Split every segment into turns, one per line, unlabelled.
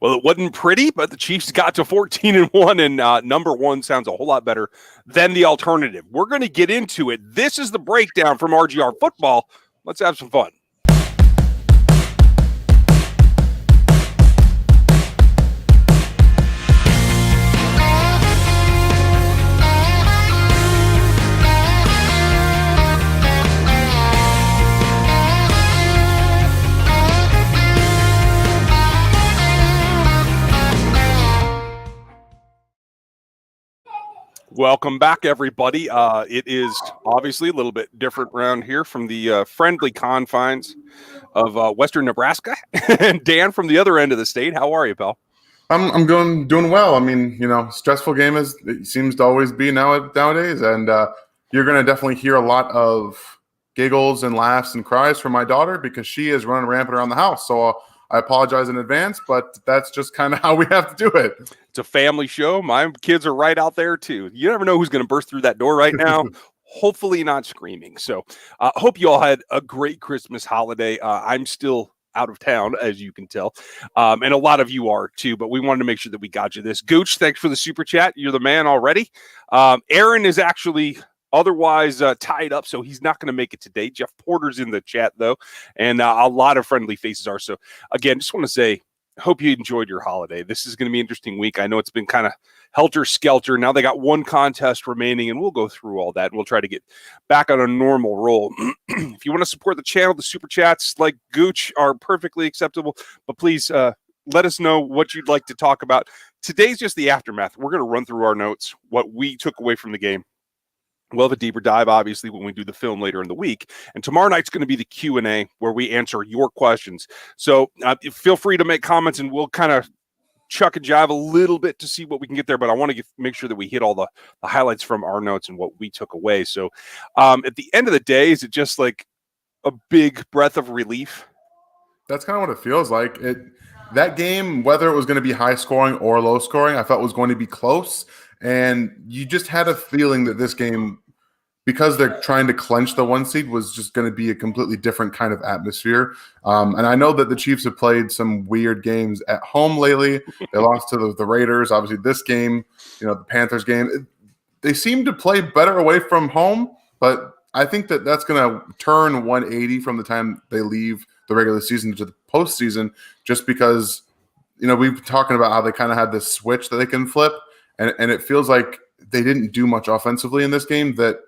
Well, it wasn't pretty, but the Chiefs got to 14-1, and number one sounds a whole lot better than the alternative. We're going to get into it. This is the breakdown from RGR Football. Let's have some fun. Welcome back, everybody. It is obviously a little bit different around here from the friendly confines of western Nebraska. And Dan from the other end of the state, how are you, pal?
I'm doing well. I mean, stressful game as it seems to always be nowadays, and you're going to definitely hear a lot of giggles and laughs and cries from my daughter because she is running rampant around the house. So I apologize in advance, but that's just kind of how we have to do it.
It's a family show. My kids are right out there, too. You never know who's going to burst through that door right now. Hopefully not screaming. So I hope you all had a great Christmas holiday. I'm still out of town, as you can tell. And a lot of you are, too. But we wanted to make sure that we got you this. Gooch, thanks for the super chat. You're the man already. Aaron is actually otherwise tied up, so he's not going to make it today. Jeff Porter's in the chat, though, and a lot of friendly faces are. So, again, just want to say, hope you enjoyed your holiday. This is going to be an interesting week. I know it's been kind of helter-skelter. Now they got one contest remaining, and we'll go through all that, and we'll try to get back on a normal roll. If you want to support the channel, the super chats like Gooch are perfectly acceptable, but please let us know what you'd like to talk about. Today's just the aftermath. We're going to run through our notes, what we took away from the game. We'll have a deeper dive, obviously, when we do the film later in the week. And tomorrow night's going to be the Q&A where we answer your questions. So feel free to make comments, and we'll kind of chuck and jive a little bit to see what we can get there. But I want to make sure that we hit all the highlights from our notes and what we took away. So at the end of the day, is it just like a big breath of relief?
That's kind of what it feels like. That game, whether it was going to be high scoring or low scoring, I felt was going to be close. And you just had a feeling that this game, because they're trying to clinch the 1 seed, was just going to be a completely different kind of atmosphere. And I know that the Chiefs have played some weird games at home lately. They lost to the Raiders. Obviously, this game, the Panthers game, they seem to play better away from home. But I think that that's going to turn 180 from the time they leave the regular season to the postseason, just because, we've been talking about how they kind of had this switch that they can flip. And it feels like they didn't do much offensively in this game, that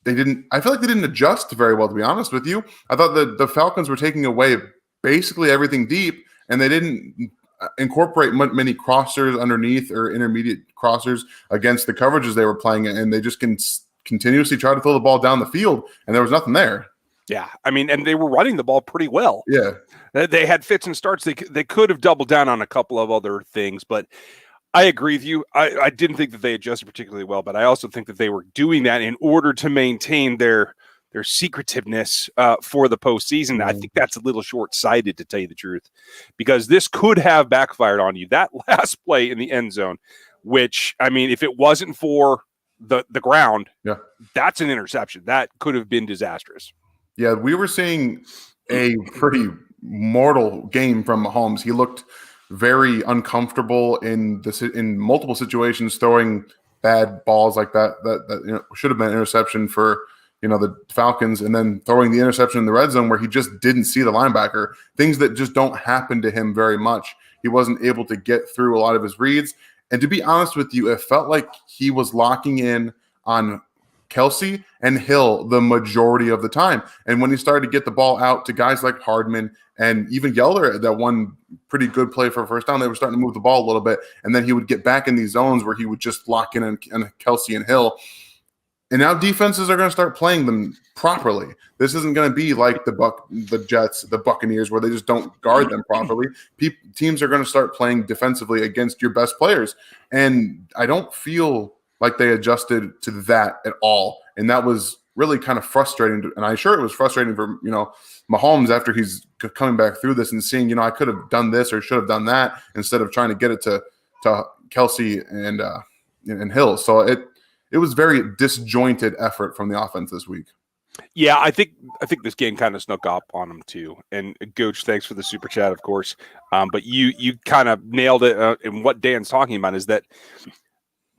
I feel like they didn't adjust very well, to be honest with you. I thought that the Falcons were taking away basically everything deep, and they didn't incorporate many crossers underneath or intermediate crossers against the coverages they were playing, and they just continuously try to throw the ball down the field, and there was nothing there.
Yeah, I mean, and they were running the ball pretty well.
Yeah.
They had fits and starts. They could have doubled down on a couple of other things, but I agree with you. I didn't think that they adjusted particularly well, but I also think that they were doing that in order to maintain their secretiveness for the postseason. I think that's a little short-sighted, to tell you the truth, because this could have backfired on you. That last play in the end zone, which, I mean, if it wasn't for the ground, that's an interception. That could have been disastrous.
Yeah, we were seeing a pretty mortal game from Mahomes. He looked very uncomfortable in multiple situations, throwing bad balls like that should have been an interception for the Falcons, and then throwing the interception in the red zone where he just didn't see the linebacker. Things that just don't happen to him very much. He wasn't able to get through a lot of his reads. And to be honest with you, it felt like he was locking in on Kelce and Hill the majority of the time. And when he started to get the ball out to guys like Hardman and even Yeller, that one pretty good play for a first down, they were starting to move the ball a little bit. And then he would get back in these zones where he would just lock in on Kelce and Hill. And now defenses are going to start playing them properly. This isn't going to be like the Jets, the Buccaneers, where they just don't guard them properly. Teams are going to start playing defensively against your best players. And I don't feel like they adjusted to that at all. And that was really kind of frustrating. And I'm sure it was frustrating for, Mahomes after he's coming back through this and seeing, I could have done this or should have done that instead of trying to get it to Kelce and Hill. So it was very disjointed effort from the offense this week.
Yeah, I think this game kind of snuck up on them too. And Gooch, thanks for the super chat, of course. But you kind of nailed it. And what Dan's talking about is that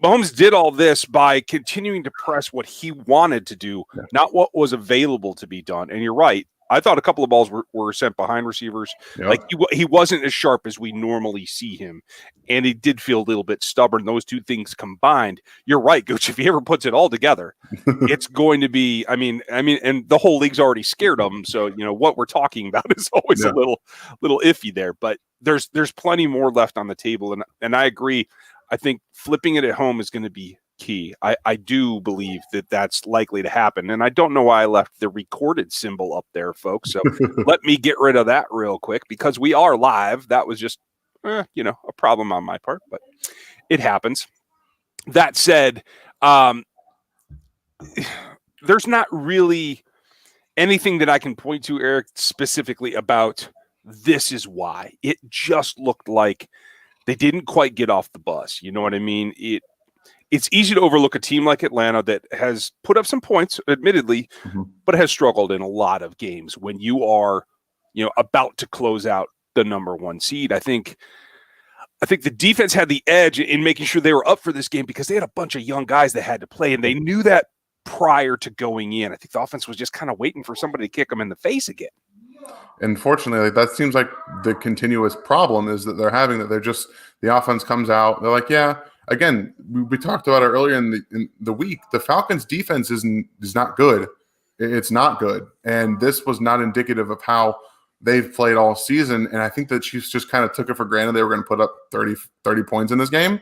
Mahomes did all this by continuing to press what he wanted to do,
Yeah.
not what was available to be done. And you're right. I thought a couple of balls were sent behind receivers.
Yep.
Like he wasn't as sharp as we normally see him, and he did feel a little bit stubborn. Those two things combined, you're right, Gooch. If he ever puts it all together, it's going to be. I mean, and the whole league's already scared of him. So what we're talking about is always a little iffy there. But there's plenty more left on the table, and I agree. I think flipping it at home is going to be key. I do believe that that's likely to happen. And I don't know why I left the recorded symbol up there, folks. So let me get rid of that real quick because we are live. That was just, a problem on my part, but it happens. That said, there's not really anything that I can point to, Eric, specifically about this is why. It just looked like they didn't quite get off the bus. You know what I mean? It's easy to overlook a team like Atlanta that has put up some points, admittedly, but has struggled in a lot of games when you are, about to close out the number one seed. I think the defense had the edge in making sure they were up for this game because they had a bunch of young guys that had to play, and they knew that prior to going in. I think the offense was just kind of waiting for somebody to kick them in the face again.
Unfortunately, that seems like the continuous problem is that they're having that the offense comes out. They're like, yeah, again, we talked about it earlier in the week. The Falcons defense is not good. It's not good. And this was not indicative of how they've played all season. And I think the Chiefs just kind of took it for granted they were going to put up 30 points in this game.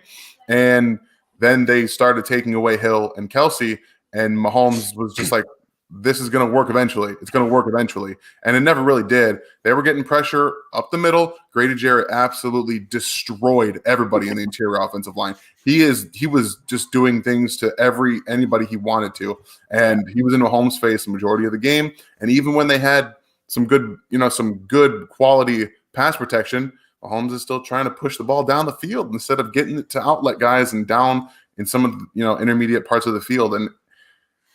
And then they started taking away Hill and Kelce, and Mahomes was just like, this is going to work eventually. It's going to work eventually. And it never really did. They were getting pressure up the middle. Grady Jarrett absolutely destroyed everybody in the interior offensive line. He was just doing things to anybody he wanted to. And he was in Mahomes' face the majority of the game. And even when they had some good quality pass protection, Mahomes is still trying to push the ball down the field instead of getting it to outlet guys and down in some of the, intermediate parts of the field. And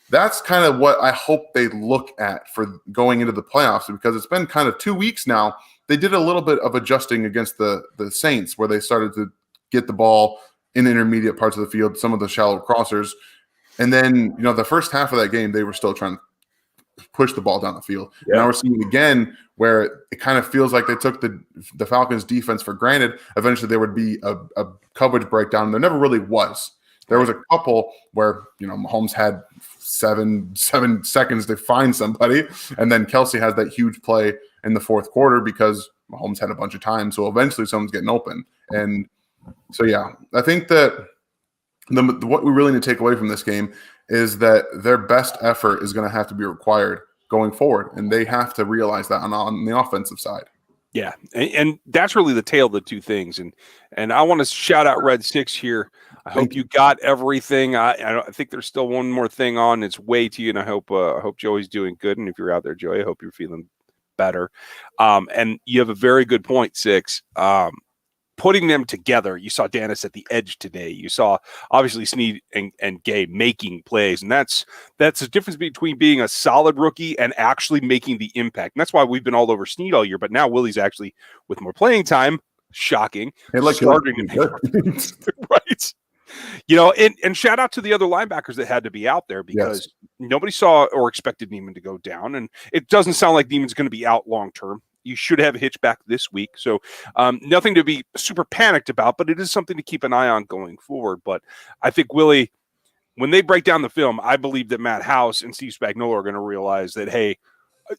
that's kind of what I hope they look at for going into the playoffs, because it's been kind of 2 weeks now. They did a little bit of adjusting against the Saints, where they started to get the ball in the intermediate parts of the field, some of the shallow crossers. And then, the first half of that game, they were still trying to push the ball down the field. Yeah. Now we're seeing it again where it kind of feels like they took the Falcons defense for granted. Eventually there would be a coverage breakdown. There never really was. There was a couple where, Mahomes had seven seconds to find somebody, and then Kelce has that huge play in the fourth quarter because Mahomes had a bunch of time. So eventually someone's getting open. And so, yeah, I think that what we really need to take away from this game is that their best effort is going to have to be required going forward, and they have to realize that on the offensive side.
Yeah, and that's really the tale of the two things. And I want to shout out Red 6 here. I hope you got everything. I think there's still one more thing on its way to you, and I hope Joey's doing good. And if you're out there, Joey, I hope you're feeling better. And you have a very good point, 6. Putting them together, you saw Dennis at the edge today. You saw obviously Sneed and Gay making plays, and that's the difference between being a solid rookie and actually making the impact. And that's why we've been all over Sneed all year, but now Willie's actually with more playing time. Shocking, starting to make right. And shout out to the other linebackers that had to be out there because nobody saw or expected Neiman to go down, and it doesn't sound like Neiman's going to be out long term. You should have Hitch back this week. So nothing to be super panicked about, but it is something to keep an eye on going forward. But I think, Willie, when they break down the film, I believe that Matt House and Steve Spagnuolo are going to realize that, hey,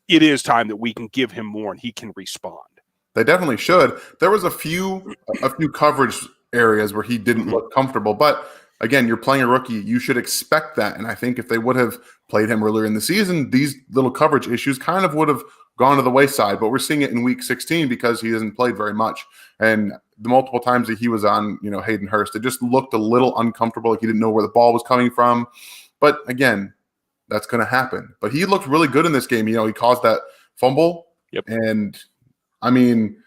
it is time that we can give him more and he can respond.
They definitely should. There was a few coverage areas where he didn't look comfortable. But, again, you're playing a rookie. You should expect that. And I think if they would have played him earlier in the season, these little coverage issues kind of would have gone to the wayside, but we're seeing it in week 16 because he hasn't played very much. And the multiple times that he was on, Hayden Hurst, it just looked a little uncomfortable. Like he didn't know where the ball was coming from. But again, that's going to happen. But he looked really good in this game. He caused that fumble.
Yep.
And I mean,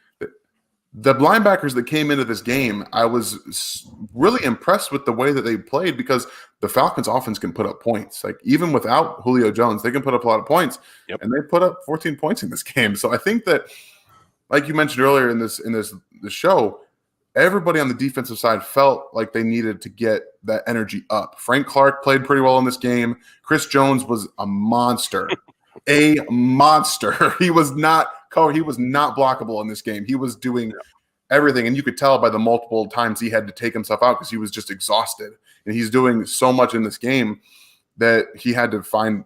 the linebackers that came into this game, I was really impressed with the way that they played because the Falcons offense can put up points. Like even without Julio Jones, they can put up a lot of points.
Yep.
And they put up 14 points in this game. So I think that, like you mentioned earlier in this show, everybody on the defensive side felt like they needed to get that energy up. Frank Clark played pretty well in this game. Chris Jones was a monster. A monster. He was not blockable in this game. He was doing everything, and you could tell by the multiple times he had to take himself out because he was just exhausted. And he's doing so much in this game that he had to find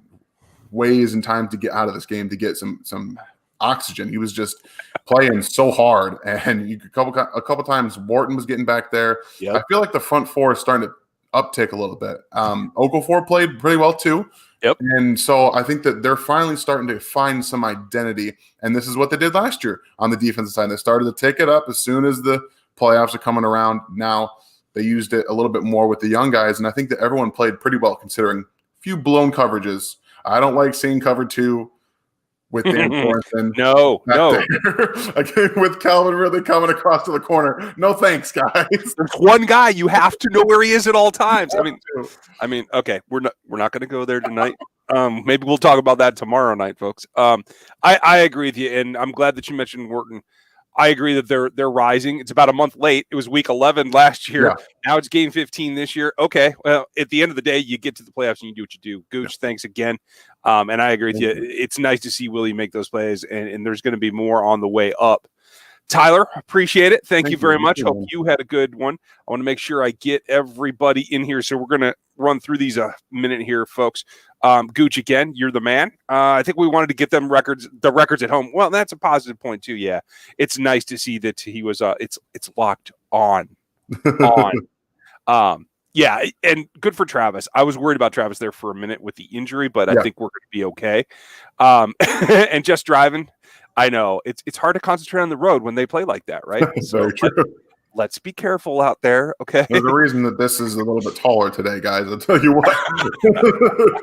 ways and times to get out of this game to get some oxygen. He was just playing so hard, and a couple times Wharton was getting back there. Yep. I feel like the front four is starting to uptick a little bit. Okafor played pretty well too.
Yep.
And so I think that they're finally starting to find some identity, and this is what they did last year on the defensive side. They started to take it up as soon as the playoffs are coming around. Now they used it a little bit more with the young guys, and I think that everyone played pretty well considering a few blown coverages. I don't like seeing cover 2 with Dan Thornton.
No.
Again, with Calvin really coming across to the corner. No thanks, guys.
There's one guy you have to know where he is at all times. I mean, okay, we're not going to go there tonight. Maybe we'll talk about that tomorrow night, folks. I agree with you, and I'm glad that you mentioned Wharton. I agree that they're rising. It's about a month late. It was week 11 last year. Yeah. Now it's game 15 this year. Okay, well, at the end of the day, you get to the playoffs and you do what you do. Gooch, thanks again. And I agree with you. It's nice to see Willie make those plays, and there's going to be more on the way up. Tyler, appreciate it. Thank you very much. Hope you had a good one. I want to make sure I get everybody in here, so we're going to run through these a minute here, folks. Gooch, again, you're the man. I think we wanted to get the records at home. Well, that's a positive point too. Yeah, it's nice to see that he was. It's locked on. Yeah, and good for Travis. I was worried about Travis there for a minute with the injury, but I think we're going to be okay. And just driving. I know it's hard to concentrate on the road when they play like that, right? So let's be careful out there, okay?
There's a reason that this is a little bit taller today, guys. I'll tell you what.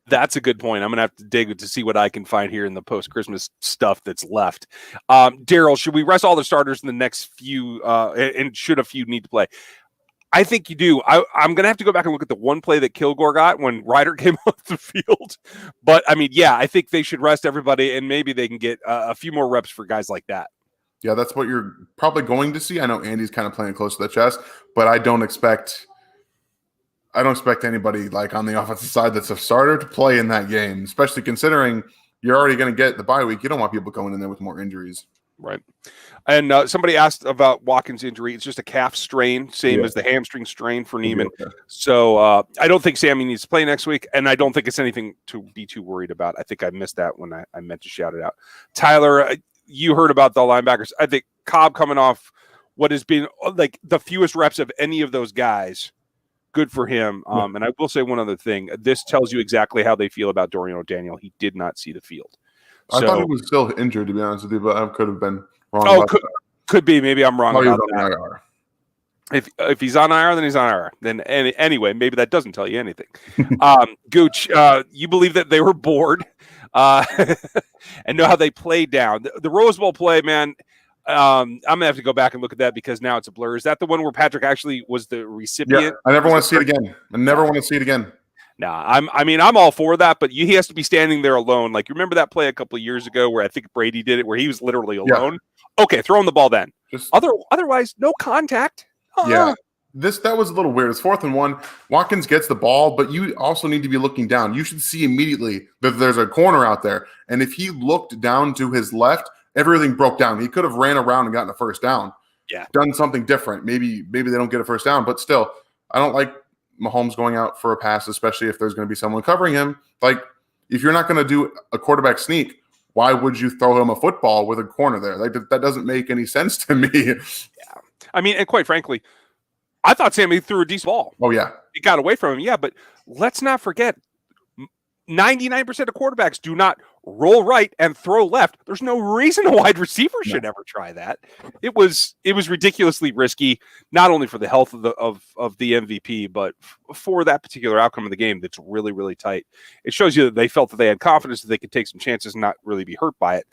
That's a good point. I'm going to have to dig to see what I can find here in the post-Christmas stuff that's left. Daryl, should we rest all the starters in the next few, and should a few need to play? I think you do. I'm going to have to go back and look at the one play that Kilgore got when Ryder came off the field. But, I mean, yeah, I think they should rest everybody, and maybe they can get a few more reps for guys like that.
Yeah, that's what you're probably going to see. I know Andy's kind of playing close to the chest, but I don't expect anybody like on the offensive side that's a starter to play in that game, especially considering you're already going to get the bye week. You don't want people going in there with more injuries.
Right. And somebody asked about Watkins' injury. It's just a calf strain, same as the hamstring strain for Neiman. Okay. So I don't think Sammy needs to play next week, and I don't think it's anything to be too worried about. I think I missed that when I meant to shout it out. Tyler, you heard about the linebackers. I think Cobb coming off what has been like the fewest reps of any of those guys. Good for him. And I will say one other thing. This tells you exactly how they feel about Dorian O'Daniel. He did not see the field.
I thought he was still injured, to be honest with you, but I could have been wrong.
Oh, could be. Maybe I'm wrong about that. If he's on IR, then he's on IR. Then anyway, maybe that doesn't tell you anything. Gooch, you believe that they were bored and know how they played down. The Rose Bowl play, man, I'm going to have to go back and look at that because now it's a blur. Is that the one where Patrick actually was the recipient?
Yeah, I never want to see it again. I never want to see it again.
Nah, I'm all for that, but he has to be standing there alone. Like, you remember that play a couple of years ago where I think Brady did it, where he was literally alone? Yeah. Okay, throw him the ball then. Otherwise, no contact.
Yeah, that was a little weird. It's 4th and 1. Watkins gets the ball, but you also need to be looking down. You should see immediately that there's a corner out there. And if he looked down to his left, everything broke down. He could have ran around and gotten a first down.
Yeah,
done something different. Maybe they don't get a first down, but still, I don't like Mahomes going out for a pass, especially if there's going to be someone covering him. Like, if you're not going to do a quarterback sneak, why would you throw him a football with a corner there? Like, that doesn't make any sense to me.
Yeah. I mean, and quite frankly, I thought Sammy threw a decent ball.
Oh, yeah.
It got away from him. Yeah, but let's not forget, 99% of quarterbacks do not roll right and throw left. There's no reason a wide receiver should ever try that. It was ridiculously risky, not only for the health of the MVP, but for that particular outcome of the game that's really, really tight. It shows you that they felt that they had confidence that they could take some chances and not really be hurt by it.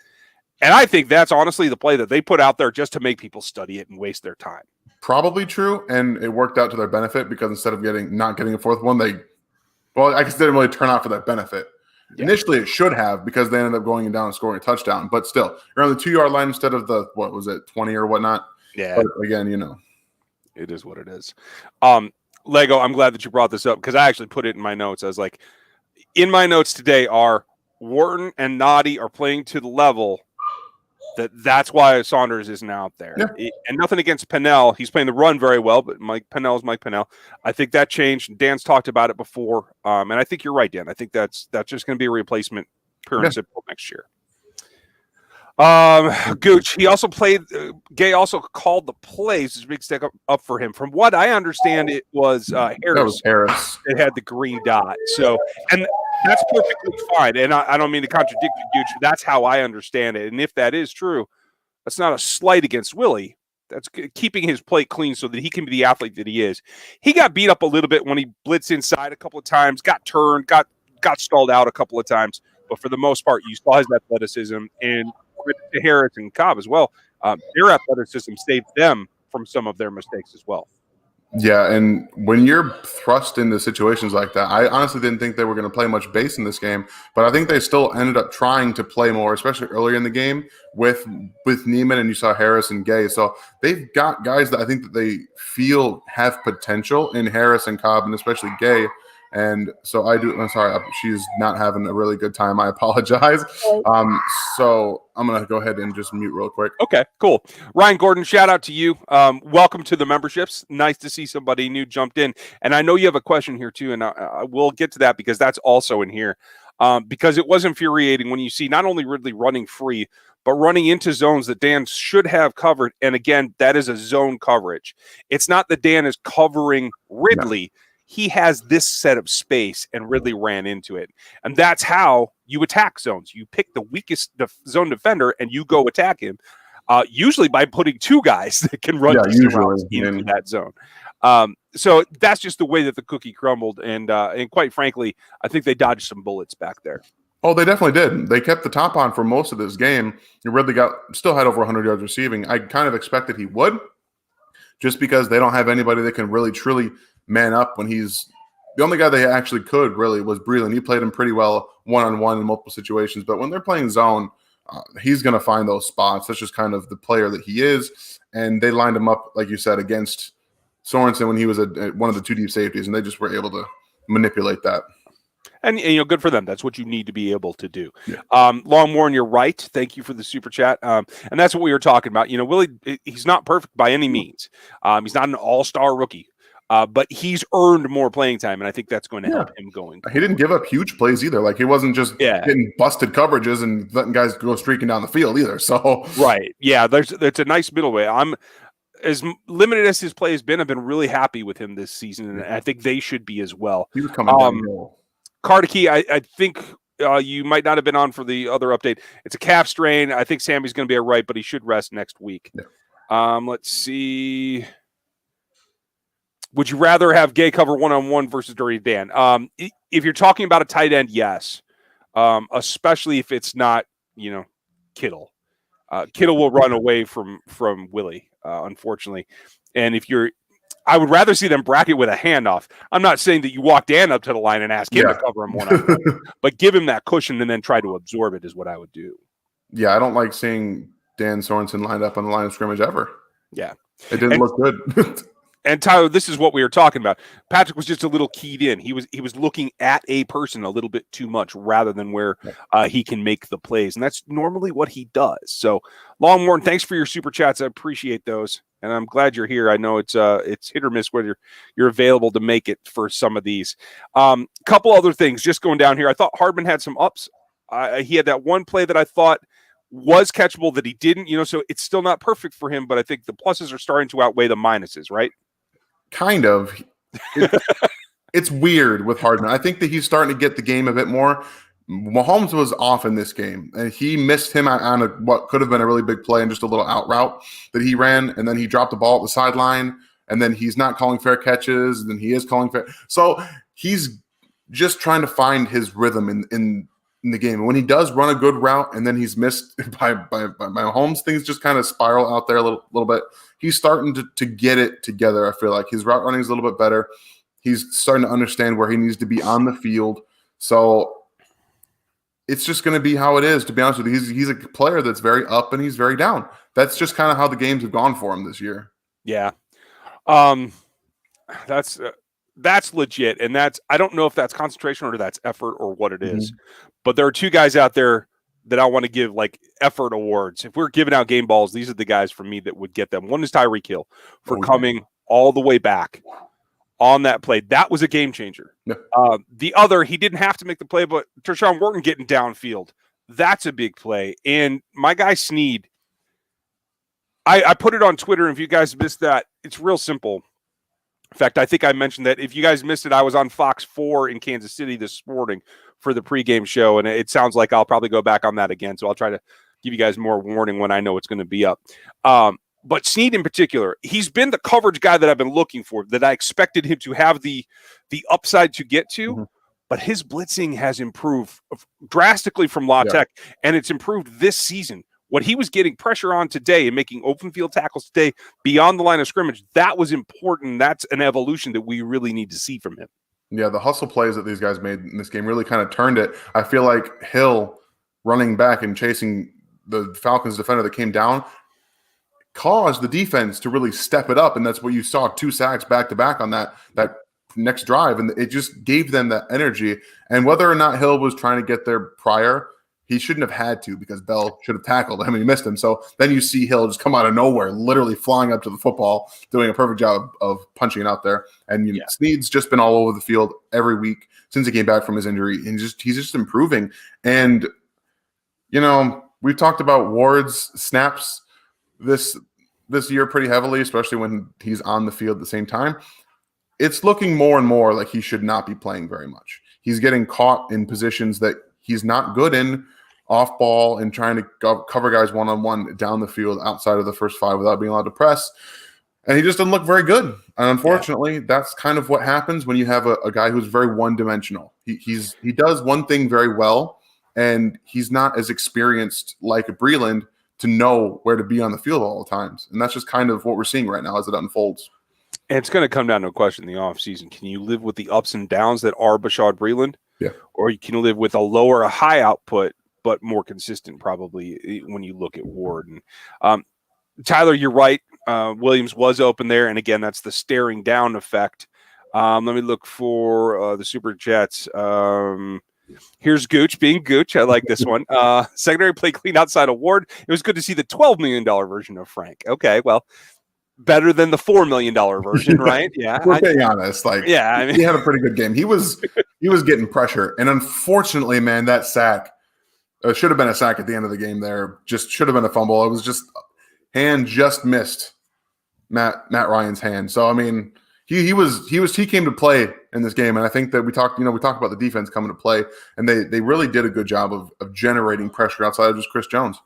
And I think that's honestly the play that they put out there just to make people study it and waste their time.
Probably true, and it worked out to their benefit because instead of not getting a fourth one, I guess they didn't really turn out for that benefit. Yeah. Initially, it should have because they ended up going down and scoring a touchdown. But still, you're on the 2-yard line instead of the 20 or whatnot.
Yeah.
But again,
it is what it is. Lego, I'm glad that you brought this up because I actually put it in my notes. I was like, in my notes today are Wharton and Noddy are playing to the level that's why Saunders isn't out there.
Yeah.
And nothing against Pennell. He's playing the run very well, but Mike Pennell is Mike Pennell. I think that changed. Dan's talked about it before. And I think you're right, Dan. I think that's just going to be a replacement pure and simple next year. Gooch, he also played. Gay also called the plays. It's a big step up for him. From what I understand, it was Harris.
That was Harris.
It had the green dot. So, and that's perfectly fine. And I don't mean to contradict you, Gooch. That's how I understand it. And if that is true, that's not a slight against Willie. That's keeping his plate clean so that he can be the athlete that he is. He got beat up a little bit when he blitzed inside a couple of times, got turned, got stalled out a couple of times. But for the most part, you saw his athleticism and to Harris and Cobb as well. Their athleticism saved them from some of their mistakes as well.
Yeah, and when you're thrust into situations like that, I honestly didn't think they were going to play much base in this game, but I think they still ended up trying to play more, especially earlier in the game with Neiman, and you saw Harris and Gay. So they've got guys that I think that they feel have potential in Harris and Cobb, and especially Gay. And so I'm sorry, she's not having a really good time. I apologize. So I'm going to go ahead and just mute real quick.
Okay, cool. Ryan Gordon, shout out to you. Welcome to the memberships. Nice to see somebody new jumped in. And I know you have a question here too, and I will get to that because that's also in here. Because it was infuriating when you see not only Ridley running free, but running into zones that Dan should have covered. And again, that is a zone coverage. It's not that Dan is covering Ridley. No. He has this set of space, and Ridley ran into it. And that's how you attack zones. You pick the weakest zone defender, and you go attack him, usually by putting two guys that can run into that zone. So that's just the way that the cookie crumbled. And quite frankly, I think they dodged some bullets back there.
Oh, they definitely did. They kept the top on for most of this game. Ridley still had over 100 yards receiving. I kind of expected he would, just because they don't have anybody that can really, truly – man up when he's the only guy they actually could really was Breland. He played him pretty well one-on-one in multiple situations, but when they're playing zone, he's going to find those spots. That's just kind of the player that he is. And they lined him up, like you said, against Sorensen when he was one of the two deep safeties, and they just were able to manipulate that.
And good for them. That's what you need to be able to do. Yeah. Longmorn, you're right. Thank you for the super chat. And that's what we were talking about. Willie, he's not perfect by any means. He's not an all-star rookie. But he's earned more playing time, and I think that's going to help him going forward.
He didn't give up huge plays either. Like, he wasn't just getting busted coverages and letting guys go streaking down the field either. So
right. Yeah, there's a nice middle way. I'm as limited as his play has been, I've been really happy with him this season, and I think they should be as well.
He was coming downhill.
Kardaki, I think you might not have been on for the other update. It's a calf strain. I think Sammy's going to be all right, but he should rest next week. Yeah. Let's see. Would you rather have Gay cover one-on-one versus Dirty Dan? If you're talking about a tight end, yes. Especially if it's not, Kittle. Kittle will run away from Willie, unfortunately. And I would rather see them bracket with a handoff. I'm not saying that you walk Dan up to the line and ask him to cover him one-on-one, but give him that cushion and then try to absorb it is what I would do.
Yeah, I don't like seeing Dan Sorensen lined up on the line of scrimmage ever.
Yeah.
It didn't look good.
And Tyler, this is what we were talking about. Patrick was just a little keyed in. He was looking at a person a little bit too much rather than where he can make the plays. And that's normally what he does. So, Longmorn, thanks for your super chats. I appreciate those. And I'm glad you're here. I know it's hit or miss whether you're available to make it for some of these. Couple other things just going down here. I thought Hardman had some ups. He had that one play that I thought was catchable that he didn't, so it's still not perfect for him, but I think the pluses are starting to outweigh the minuses, right?
Kind of. It's weird with Hardman. I think that he's starting to get the game a bit more. Mahomes was off in this game, and he missed him on what could have been a really big play and just a little out route that he ran, and then he dropped the ball at the sideline, and then he's not calling fair catches, and then he is calling fair. So he's just trying to find his rhythm in in the game. And when he does run a good route and then he's missed by Mahomes, things just kind of spiral out there a little bit. He's starting to get it together. I feel like his route running is a little bit better. He's starting to understand where he needs to be on the field. So it's just going to be how it is, to be honest with you. He's a player that's very up and he's very down. That's just kind of how the games have gone for him this year.
Yeah. That's legit. And I don't know if that's concentration or that's effort or what it is. But there are two guys out there that I want to give like effort awards. If we're giving out game balls, these are the guys for me that would get them. One is Tyreek Hill for coming all the way back on that play. That was a game changer.
Yeah.
The other, he didn't have to make the play, but Tershawn Wharton getting downfield. That's a big play. And my guy Sneed, I put it on Twitter, and if you guys missed that, it's real simple. In fact, I think I mentioned that if you guys missed it, I was on Fox 4 in Kansas City this morning for the pregame show, and it sounds like I'll probably go back on that again, so I'll try to give you guys more warning when I know it's going to be up. But Sneed in particular, he's been the coverage guy that I've been looking for, that I expected him to have the upside to get to, but his blitzing has improved drastically from La Tech, and it's improved this season. What he was getting pressure on today and making open field tackles today beyond the line of scrimmage, that was important. That's an evolution that we really need to see from him.
Yeah, the hustle plays that these guys made in this game really kind of turned it. I feel like Hill running back and chasing the Falcons defender that came down caused the defense to really step it up, and that's what you saw, 2 sacks back-to-back on that next drive, and it just gave them that energy. And whether or not Hill was trying to get there prior, he shouldn't have had to, because Bell should have tackled him and he missed him. So then you see Hill just come out of nowhere, literally flying up to the football, doing a perfect job of punching it out there. And Sneed's just been all over the field every week since he came back from his injury, and he's just improving. And we've talked about Ward's snaps this year pretty heavily, especially when he's on the field at the same time. It's looking more and more like he should not be playing very much. He's getting caught in positions that he's not good in, off ball, and trying to cover guys one-on-one down the field outside of the first 5 without being allowed to press. And he just doesn't look very good. And unfortunately, that's kind of what happens when you have a guy who's very one-dimensional. He does one thing very well, and he's not as experienced like a Breland to know where to be on the field all the times. And that's just kind of what we're seeing right now as it unfolds.
And it's going to come down to a question in the offseason. Can you live with the ups and downs that are Bashaud Breeland?
Yeah.
Or you can live with a high output, but more consistent probably when you look at Ward. And Tyler, you're right. Williams was open there. And again, that's the staring down effect. Let me look for the Super Chats. Here's Gooch being Gooch. I like this one. Secondary play clean outside of Ward. It was good to see the $12 million version of Frank. Okay, well, better than the $4 million version, right? Yeah.
We're being honest. He had a pretty good game. He was getting pressure. And unfortunately, man, that sack should have been a sack at the end of the game there. Just should have been a fumble. It was just hand just missed Matt Ryan's hand. So, I mean, he came to play in this game. And I think that we talked about the defense coming to play, and they really did a good job of generating pressure outside of just Chris Jones.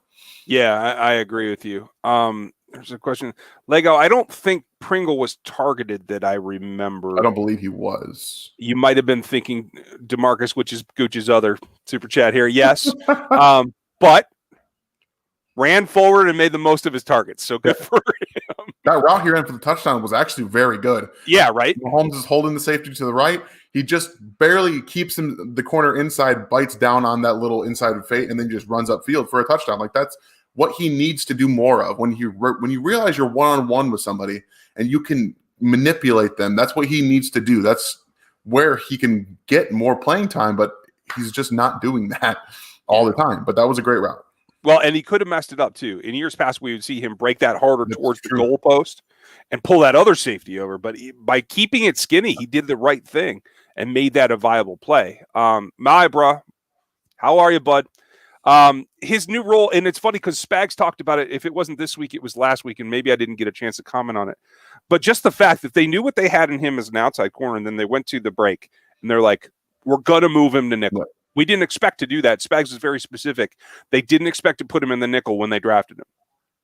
Yeah, I agree with you. There's a question. Lego, I don't think Pringle was targeted that I remember.
I don't believe he was.
You might have been thinking DeMarcus, which is Gooch's other super chat here. Yes. But ran forward and made the most of his targets. So good for him.
That route he ran for the touchdown was actually very good.
Yeah, right.
Mahomes is holding the safety to the right. He just barely keeps him the corner inside, bites down on that little inside fade, and then just runs upfield for a touchdown. That's what he needs to do more of. When you realize you're one-on-one with somebody and you can manipulate them, that's what he needs to do. That's where he can get more playing time, but he's just not doing that all the time. But that was a great route.
Well, and he could have messed it up too. In years past, we would see him break that harder towards the goalpost and pull that other safety over. But by keeping it skinny, he did the right thing and made that a viable play. My bro, how are you, bud? His new role, and it's funny because Spags talked about it. If it wasn't this week, it was last week, and maybe I didn't get a chance to comment on it. But just the fact that they knew what they had in him as an outside corner, and then they went to the break, and they're like, we're going to move him to nickel. Yeah. We didn't expect to do that. Spags is very specific. They didn't expect to put him in the nickel when they drafted him.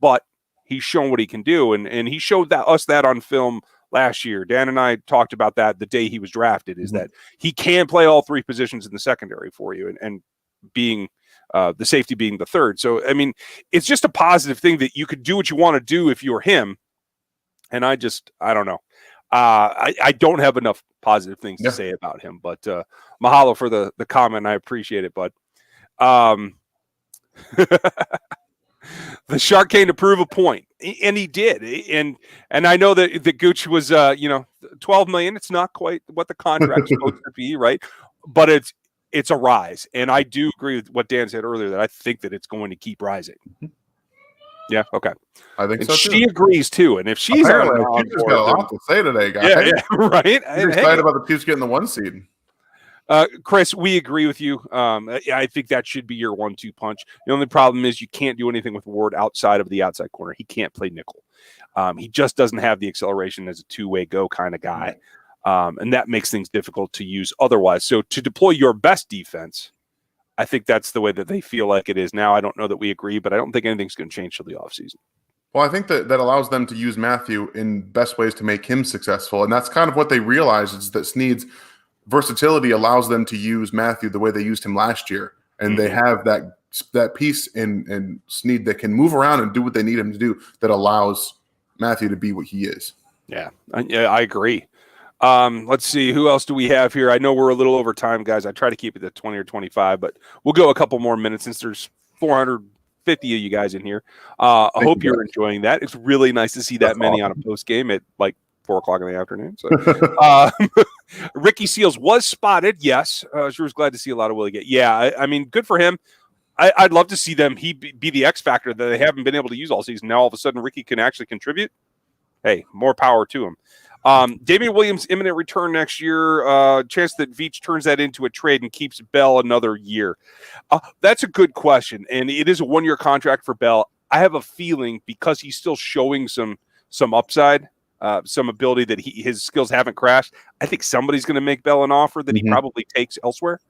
But he's shown what he can do, and he showed us that on film last year. Dan and I talked about that the day he was drafted, is that he can play all 3 positions in the secondary for you, and being the safety being the third. So, I mean, it's just a positive thing that you could do what you want to do if you're him. And I don't know. I don't have enough positive things to say about him, but mahalo for the comment. I appreciate it, bud. The Shark came to prove a point, and he did. And I know that the Gooch was, $12 million. It's not quite what the contract's supposed to be, right? But it's a rise, and I do agree with what Dan said earlier that I think that it's going to keep rising. Yeah, okay.
I think
and
so
she
too.
agrees too. And if she's
she's got a lot to say today, guys.
Yeah, right.
I'm excited about the Chiefs getting the 1 seed.
Chris, we agree with you. I think that should be your 1-2 punch. The only problem is you can't do anything with Ward outside of the outside corner. He can't play nickel. He just doesn't have the acceleration as a two-way go kind of guy. And that makes things difficult to use otherwise. So to deploy your best defense, I think that's the way that they feel like it is now. I don't know that we agree, but I don't think anything's going to change till the offseason.
Well, I think that allows them to use Matthew in best ways to make him successful. And that's kind of what they realize is that Sneed's versatility allows them to use Matthew the way they used him last year. And they have that piece in Sneed that can move around and do what they need him to do that allows Matthew to be what he is.
Yeah, I agree. Let's see. Who else do we have here? I know we're a little over time, guys. I try to keep it to 20 or 25, but we'll go a couple more minutes since there's 450 of you guys in here. I hope you're enjoying that. It's really nice to see that many on a post game at like 4:00 in the afternoon. So, Ricky Seals was spotted. Yes. Sure was glad to see a lot of Willie get. Yeah. I mean, good for him. I'd love to see them. He be the X factor that they haven't been able to use all season. Now, all of a sudden, Ricky can actually contribute. Hey, more power to him. Damian Williams' imminent return next year. Chance that Veach turns that into a trade and keeps Bell another year. That's a good question, and it is a 1-year contract for Bell. I have a feeling because he's still showing some upside, some ability that his skills haven't crashed. I think somebody's going to make Bell an offer that he probably takes elsewhere.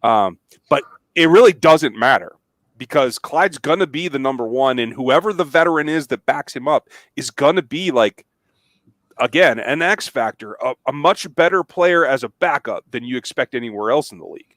But it really doesn't matter because Clyde's going to be the number one, and whoever the veteran is that backs him up is going to be like. Again, an X factor, a much better player as a backup than you expect anywhere else in the league.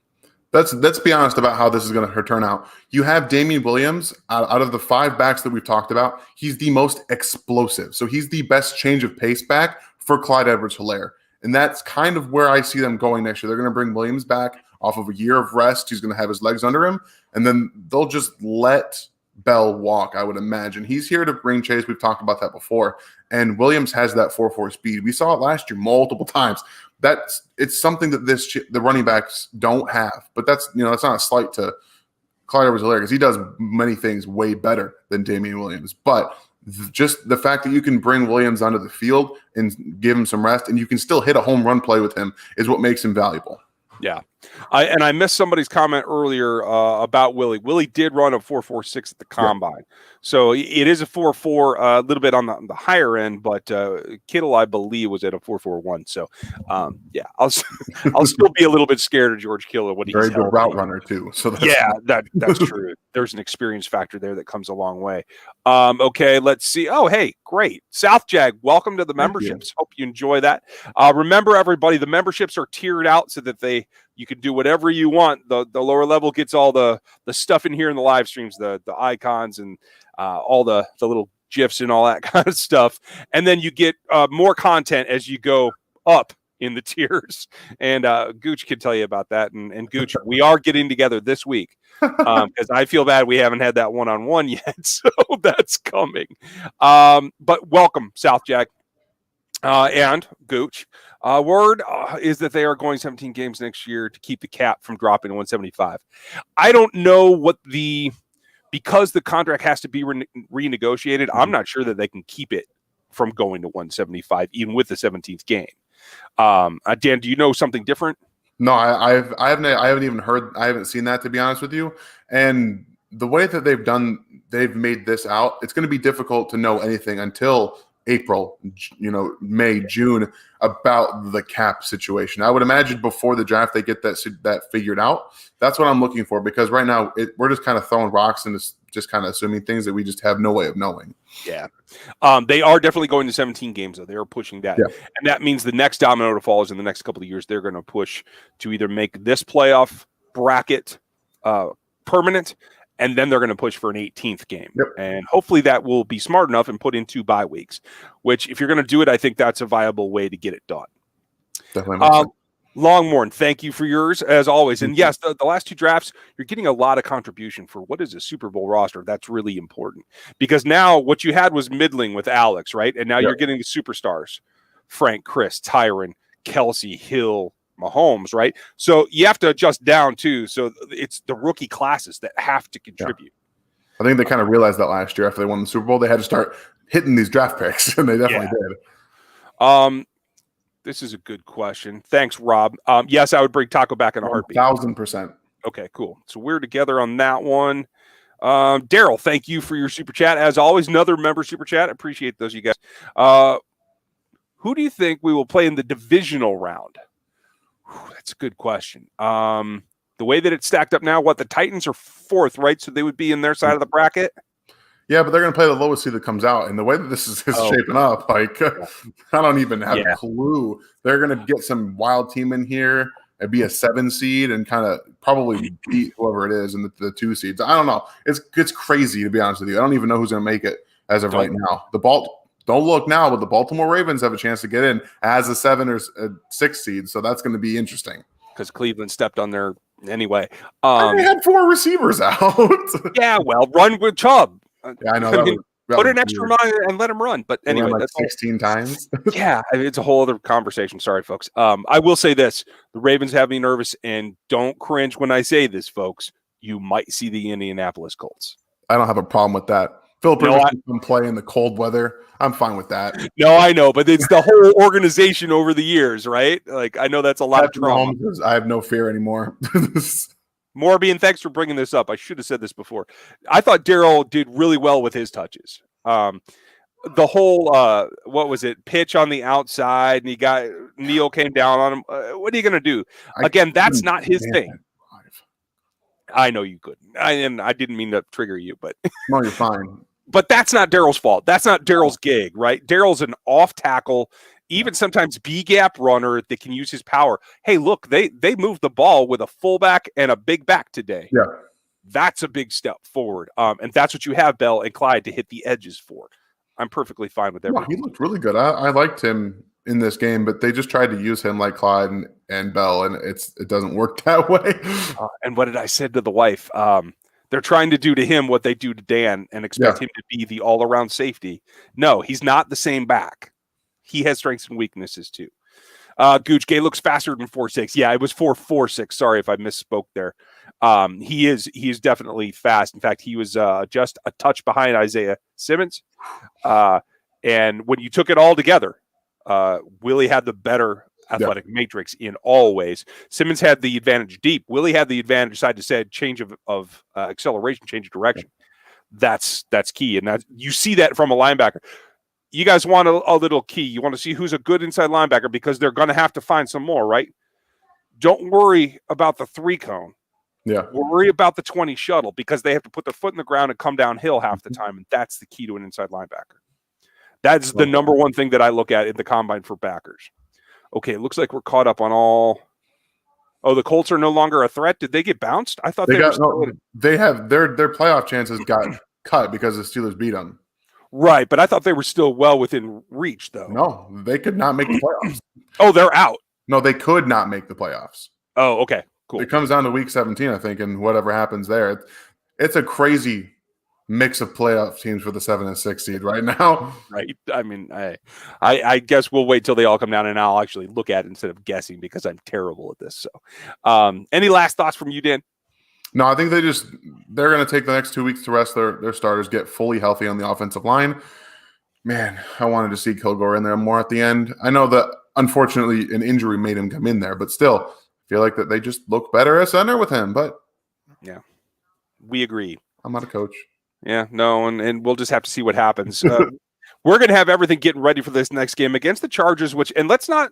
Let's be honest about how this is going to turn out. You have Damian Williams out of the 5 backs that we've talked about. He's the most explosive. So he's the best change of pace back for Clyde Edwards-Helaire. And that's kind of where I see them going next year. They're going to bring Williams back off of a year of rest. He's going to have his legs under him. And then they'll just let Bell walk, I would imagine. He's here to bring chase. We've talked about that before. And Williams has that 4.4 speed. We saw it last year multiple times. It's something that the running backs don't have. But that's not a slight to Clyde Edwards-Helaire because he does many things way better than Damian Williams. But just the fact that you can bring Williams onto the field and give him some rest and you can still hit a home run play with him is what makes him valuable.
Yeah. I missed somebody's comment earlier about Willie. Willie did run a 4.46 at the combine. Yeah. So it is a 4.4, a little bit on the higher end, but Kittle, I believe, was at a 4.41. So, I'll still be a little bit scared of George Kittle. What he's
very good route runner, too. So
that's true. There's an experience factor there that comes a long way. Okay, let's see. Oh, hey, great. South Jag, welcome to the memberships. Hope you enjoy that. Remember, everybody, the memberships are tiered out so that you can do whatever you want. The lower level gets all the stuff in here in the live streams, the icons and all the little GIFs and all that kind of stuff. And then you get more content as you go up in the tiers. And Gooch can tell you about that. And Gooch, we are getting together this week because I feel bad we haven't had that one-on-one yet. So that's coming. But welcome, South Jack. And Gooch. Word is that they are going 17 games next year to keep the cap from dropping to 175. I don't know because the contract has to be renegotiated. I'm not sure that they can keep it from going to 175, even with the 17th game. Dan, do you know something different?
No, I haven't even heard. I haven't seen that, to be honest with you. And the way that they've made this out, it's going to be difficult to know anything until April, May, June about the cap situation. I would imagine before the draft they get that figured out. That's what I'm looking for because right now we're just kind of throwing rocks and just kind of assuming things that we just have no way of knowing.
Yeah. They are definitely going to 17 games, though. They are pushing that. Yeah. And that means the next domino to fall is in the next couple of years. They're going to push to either make this playoff bracket permanent, and then they're going to push for an 18th game.
Yep.
And hopefully that will be smart enough and put in 2 bye weeks, which if you're going to do it, I think that's a viable way to get it done.
Definitely makes sense.
Longmorn, thank you for yours as always. And yes, the last 2 drafts, you're getting a lot of contribution for what is a Super Bowl roster. That's really important because now what you had was middling with Alex, right? And now you're getting the superstars, Frank, Chris, Tyron, Kelce, Hill, Mahomes, right? So you have to adjust down too. So it's the rookie classes that have to contribute.
I think they kind of realized that last year after they won the Super Bowl, they had to start hitting these draft picks, and they definitely did.
This is a good question. Thanks, Rob. Yes, I would bring Taco back in a heartbeat.
1,000%.
Okay, cool. So we're together on that one. Daryl, thank you for your super chat. As always, another member super chat. I appreciate those, you guys. Who do you think we will play in the divisional round? That's a good question. The way that it's stacked up now, the Titans are 4th, right? So they would be in their side of the bracket.
Yeah, but they're going to play the lowest seed that comes out. And the way that this is shaping up, I don't even have a clue. They're going to get some wild team in here and be a 7 seed and kind of probably beat whoever it is in the 2 seeds. I don't know. It's crazy, to be honest with you. I don't even know who's going to make it as of right now. Don't look now, but the Baltimore Ravens have a chance to get in as a 7 or a 6 seed. So that's going to be interesting.
Because Cleveland stepped on their anyway.
They had 4 receivers out.
Yeah, well, run with Chubb.
Yeah, I know.
Put an extra mile and let him run. But anyway,
that's 16 times.
Yeah, it's a whole other conversation. Sorry, folks. I will say this. The Ravens have me nervous, and don't cringe when I say this, folks. You might see the Indianapolis Colts.
I don't have a problem with that. Philip Rivers can play in the cold weather. I'm fine with that.
No, I know, but it's the whole organization over the years, right? Like, I know that's a lot of trauma.
I have no fear anymore.
Morbian, thanks for bringing this up. I should have said this before. I thought Daryl did really well with his touches. The whole, what was it, pitch on the outside, and Neal came down on him. What are you going to do? Again, that's not his thing. I know you couldn't. I didn't mean to trigger you, but
no, you're fine.
But that's not Daryl's fault. That's not Daryl's gig, right? Daryl's an off tackle, even sometimes B gap runner that can use his power. Hey, look, they moved the ball with a fullback and a big back today.
Yeah,
that's a big step forward. And that's what you have Bell and Clyde to hit the edges for. I'm perfectly fine with everything.
No, he looked really good. I liked him in this game, but they just tried to use him like Clyde and Bell, and it doesn't work that way.
And what did I say to the wife? They're trying to do to him what they do to Dan and expect him to be the all-around safety. No, he's not the same back. He has strengths and weaknesses too. Gooch Gay looks faster than 4.6. Yeah, it was 4.46. Sorry if I misspoke there. He is definitely fast. In fact, he was just a touch behind Isaiah Simmons. And when you took it all together, Willie had the better athletic matrix in all ways. Simmons had the advantage deep. Willie had the advantage side to side, change of acceleration, change of direction. That's key, and that you see that from a linebacker. You guys want a little key. You want to see who's a good inside linebacker because they're going to have to find some more, right? Don't worry about the 3 cone.
Yeah.
Worry about the 20 shuttle because they have to put their foot in the ground and come downhill half the time, and that's the key to an inside linebacker. That's the number one thing that I look at in the combine for backers. Okay, it looks like we're caught up on all. Oh, the Colts are no longer a threat. Did they get bounced? I thought they
have their playoff chances got cut because the Steelers beat them.
Right, but I thought they were still well within reach, though.
No, they could not make the playoffs.
Oh, they're out.
No, they could not make the playoffs.
Oh, okay, cool.
It comes down to week 17, I think, and whatever happens there. It's a crazy mix of playoff teams for the 7 and 6 seed right now.
Right. I mean, I guess we'll wait till they all come down and I'll actually look at it instead of guessing because I'm terrible at this. So, any last thoughts from you, Dan?
No, I think they're going to take the next 2 weeks to rest their starters, get fully healthy on the offensive line. Man, I wanted to see Kilgore in there more at the end. I know that unfortunately an injury made him come in there, but still I feel like that they just look better at center with him. But
yeah, we agree.
I'm not a coach.
Yeah, no, and we'll just have to see what happens. We're going to have everything getting ready for this next game against the Chargers, and let's not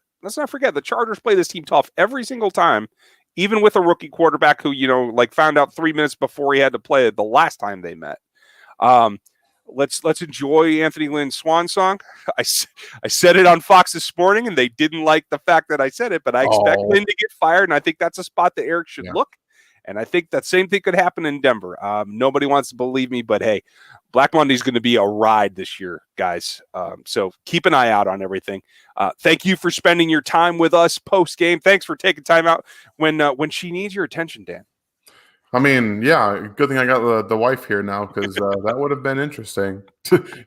forget the Chargers play this team tough every single time, even with a rookie quarterback who, found out 3 minutes before he had to play the last time they met. Let's enjoy Anthony Lynn's swan song. I said it on Fox this morning, and they didn't like the fact that I said it, but I expect Lynn to get fired, and I think that's a spot that Eric should look. And I think that same thing could happen in Denver. Nobody wants to believe me, but hey, Black Monday is going to be a ride this year, guys. So keep an eye out on everything. Thank you for spending your time with us post game. Thanks for taking time out when she needs your attention, Dan.
I mean, yeah, good thing I got the wife here now, because that would have been interesting.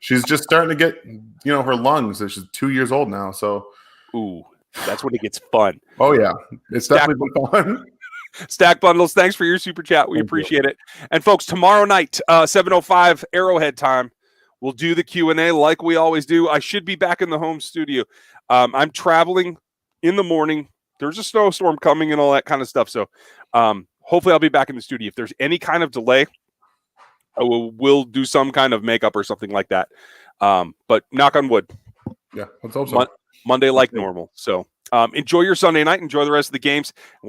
She's just starting to get, her lungs. She's 2 years old now, so.
Ooh, that's when it gets fun.
Oh yeah, it's definitely been fun.
Stack Bundles, thanks for your super chat. We appreciate it. And folks, tomorrow night, 7:05 Arrowhead time, we'll do the Q&A like we always do. I should be back in the home studio. I'm traveling in the morning. There's a snowstorm coming and all that kind of stuff. So hopefully I'll be back in the studio. If there's any kind of delay, we'll do some kind of makeup or something like that. But knock on wood.
Yeah, let's hope so.
Monday like normal. So enjoy your Sunday night. Enjoy the rest of the games. And we'll